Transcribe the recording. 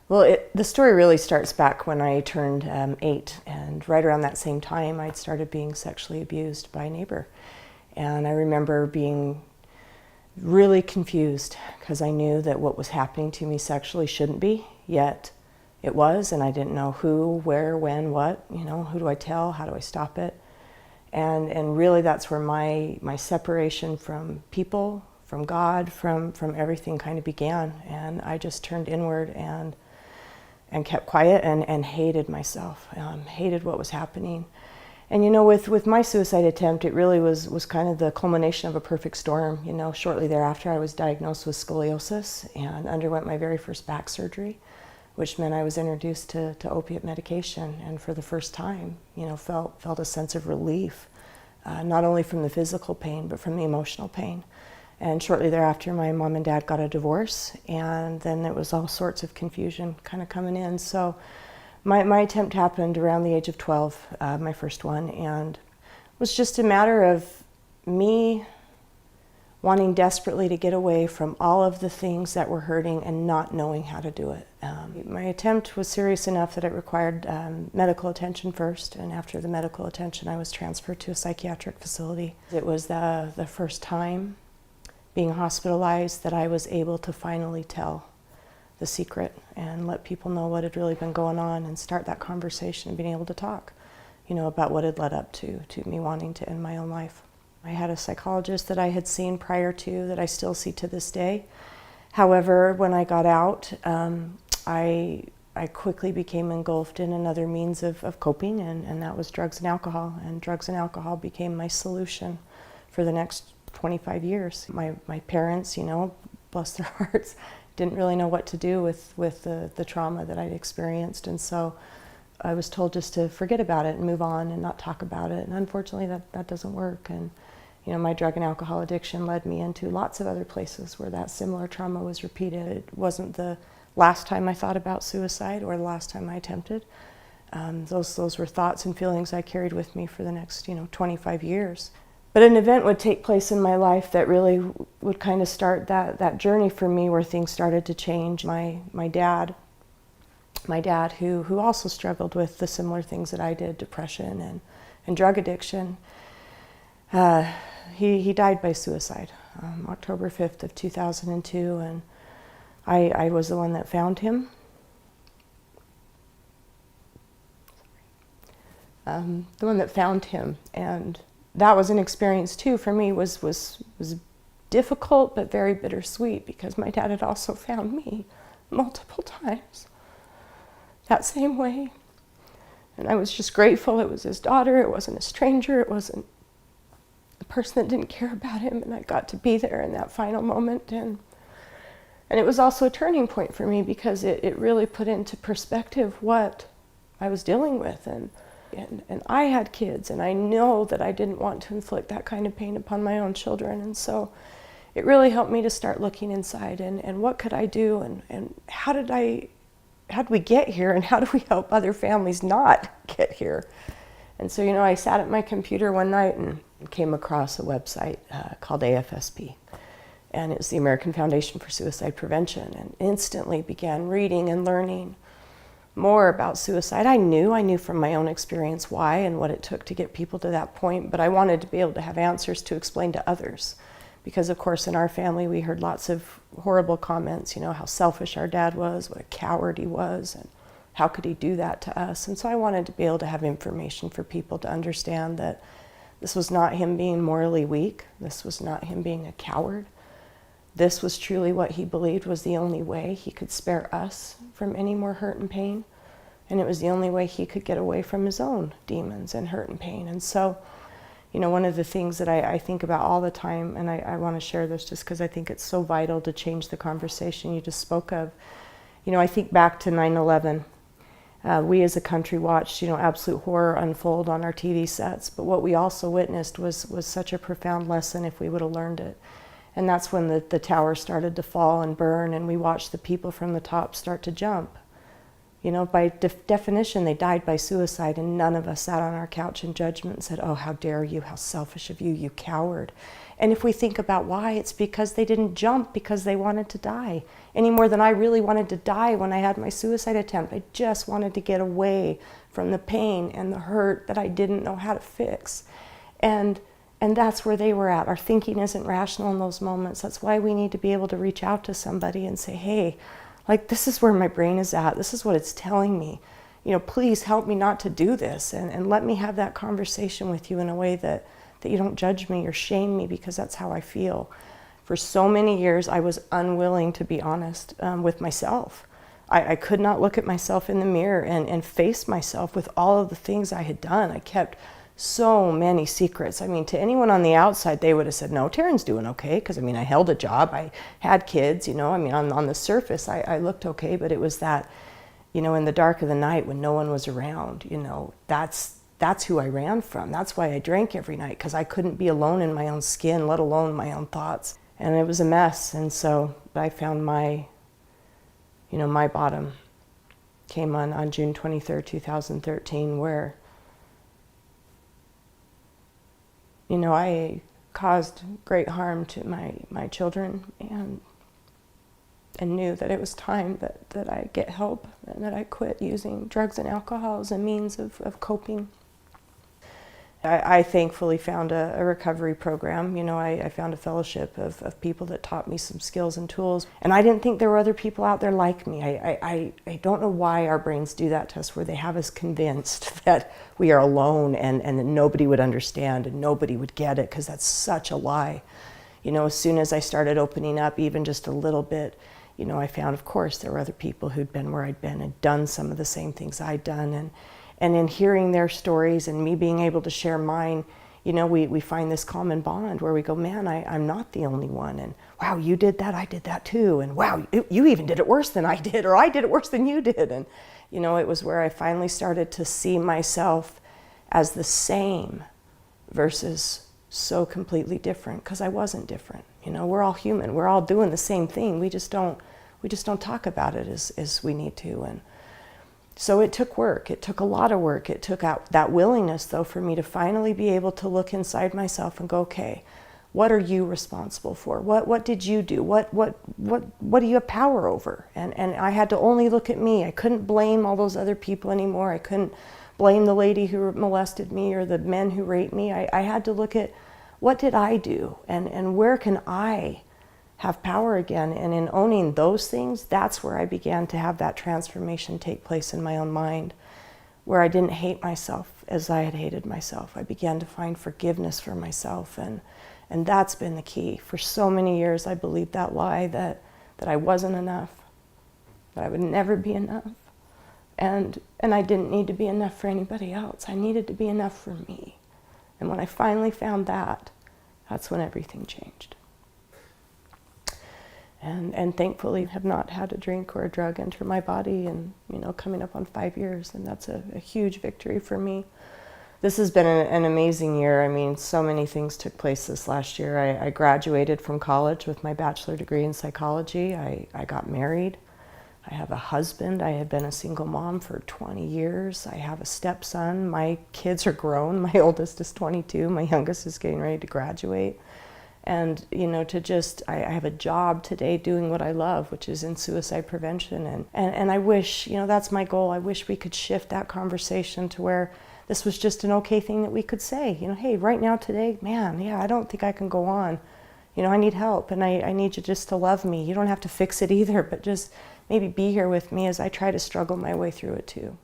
Well, the story really starts back when I turned 8, and right around that same time I'd started being sexually abused by a neighbor. And I remember being really confused because I knew that what was happening to me sexually shouldn't be, yet it was, and I didn't know who, where, when, what, who do I tell, how do I stop it? And really that's where my separation from people, from God, from everything kind of began. And I just turned inward and kept quiet and hated myself, hated what was happening. And with my suicide attempt, it really was kind of the culmination of a perfect storm. Shortly thereafter I was diagnosed with scoliosis and underwent my very first back surgery, which meant I was introduced to opiate medication, and for the first time, felt a sense of relief, not only from the physical pain, but from the emotional pain. And shortly thereafter, my mom and dad got a divorce, and then it was all sorts of confusion kind of coming in. So my attempt happened around the age of 12, my first one, and it was just a matter of me wanting desperately to get away from all of the things that were hurting and not knowing how to do it. My attempt was serious enough that it required medical attention first, and after the medical attention I was transferred to a psychiatric facility. It was the first time being hospitalized that I was able to finally tell the secret and let people know what had really been going on and start that conversation and being able to talk, about what had led up to me wanting to end my own life. I had a psychologist that I had seen prior to that I still see to this day. However, when I got out, I quickly became engulfed in another means of coping, and that was drugs and alcohol. And drugs and alcohol became my solution for the next 25 years. My parents, bless their hearts, didn't really know what to do with the trauma that I'd experienced, and so I was told just to forget about it and move on and not talk about it. And unfortunately that doesn't work. And my drug and alcohol addiction led me into lots of other places where that similar trauma was repeated. It wasn't the last time I thought about suicide or the last time I attempted. Those were thoughts and feelings I carried with me for the next 25 years. But an event would take place in my life that really would kind of start that journey for me, where things started to change. My dad, who also struggled with the similar things that I did, depression and drug addiction, he died by suicide, October 5th of 2002, and I was the one that found him. And that was an experience too for me, was difficult but very bittersweet, because my dad had also found me multiple times that same way. And I was just grateful it was his daughter, it wasn't a stranger, it wasn't a person that didn't care about him, and I got to be there in that final moment. And it was also a turning point for me, because it really put into perspective what I was dealing with. And I had kids, and I know that I didn't want to inflict that kind of pain upon my own children. And so it really helped me to start looking inside and what could I do, and how did we get here, and how do we help other families not get here? And so, I sat at my computer one night and came across a website called AFSP. And it was the American Foundation for Suicide Prevention, and instantly began reading and learning more about suicide. I knew from my own experience why and what it took to get people to that point, but I wanted to be able to have answers to explain to others. Because of course in our family we heard lots of horrible comments, how selfish our dad was, what a coward he was, and how could he do that to us. And so I wanted to be able to have information for people to understand that this was not him being morally weak, this was not him being a coward. This was truly what he believed was the only way he could spare us from any more hurt and pain. And it was the only way he could get away from his own demons and hurt and pain. And so, one of the things that I think about all the time, and I want to share this just because I think it's so vital to change the conversation you just spoke of. I think back to 9/11. We as a country watched, absolute horror unfold on our TV sets. But what we also witnessed was such a profound lesson if we would have learned it. And that's when the tower started to fall and burn, and we watched the people from the top start to jump. You know, by definition, they died by suicide, and none of us sat on our couch in judgment and said, oh, how dare you, how selfish of you, you coward. And if we think about why, it's because they didn't jump because they wanted to die, any more than I really wanted to die when I had my suicide attempt. I just wanted to get away from the pain and the hurt that I didn't know how to fix. And that's where they were at. Our thinking isn't rational in those moments. That's why we need to be able to reach out to somebody and say, hey, like, this is where my brain is at. This is what it's telling me. You know, please help me not to do this, and let me have that conversation with you in a way that you don't judge me or shame me, because that's how I feel. For so many years, I was unwilling to be honest with myself. I could not look at myself in the mirror and face myself with all of the things I had done. I kept so many secrets. I mean, to anyone on the outside, they would have said, no, Taryn's doing okay. Because, I mean, I held a job, I had kids, you know. I mean, on the surface, I looked okay. But it was that, you know, in the dark of the night when no one was around, you know, that's who I ran from. That's why I drank every night, because I couldn't be alone in my own skin, let alone my own thoughts. And it was a mess. And so I found my bottom came on June 23rd, 2013, where, you know, I caused great harm to my children, and knew that it was time that I get help and that I quit using drugs and alcohol as a means of coping. I thankfully found a recovery program. You know, I found a fellowship of people that taught me some skills and tools. And I didn't think there were other people out there like me. I don't know why our brains do that to us, where they have us convinced that we are alone and that nobody would understand and nobody would get it, because that's such a lie. You know, as soon as I started opening up even just a little bit, you know, I found, of course, there were other people who'd been where I'd been and done some of the same things I'd done. And in hearing their stories and me being able to share mine, you know, we find this common bond where we go, man, I'm not the only one. And wow, you did that, I did that too. And wow, you even did it worse than I did, or I did it worse than you did. And, you know, it was where I finally started to see myself as the same versus so completely different, because I wasn't different. You know, we're all human. We're all doing the same thing. We just don't talk about it as we need to. And so it took work. It took a lot of work. It took out that willingness, though, for me to finally be able to look inside myself and go, okay, what are you responsible for? What did you do? What do you have power over? And I had to only look at me. I couldn't blame all those other people anymore. I couldn't blame the lady who molested me or the men who raped me. I had to look at, what did I do? And where can I have power again? And in owning those things, that's where I began to have that transformation take place in my own mind, where I didn't hate myself as I had hated myself. I began to find forgiveness for myself, and that's been the key. For so many years, I believed that lie that I wasn't enough, that I would never be enough, and I didn't need to be enough for anybody else. I needed to be enough for me. And when I finally found that, that's when everything changed. And thankfully have not had a drink or a drug enter my body, and, you know, coming up on 5 years, and that's a huge victory for me. This has been an amazing year. I mean, so many things took place this last year. I graduated from college with my bachelor degree in psychology. I got married. I have a husband. I have been a single mom for 20 years. I have a stepson. My kids are grown. My oldest is 22. My youngest is getting ready to graduate. And, you know, I have a job today doing what I love, which is in suicide prevention. And I wish, you know, that's my goal. I wish we could shift that conversation to where this was just an okay thing that we could say. You know, hey, right now, today, man, yeah, I don't think I can go on. You know, I need help, and I need you just to love me. You don't have to fix it either, but just maybe be here with me as I try to struggle my way through it too.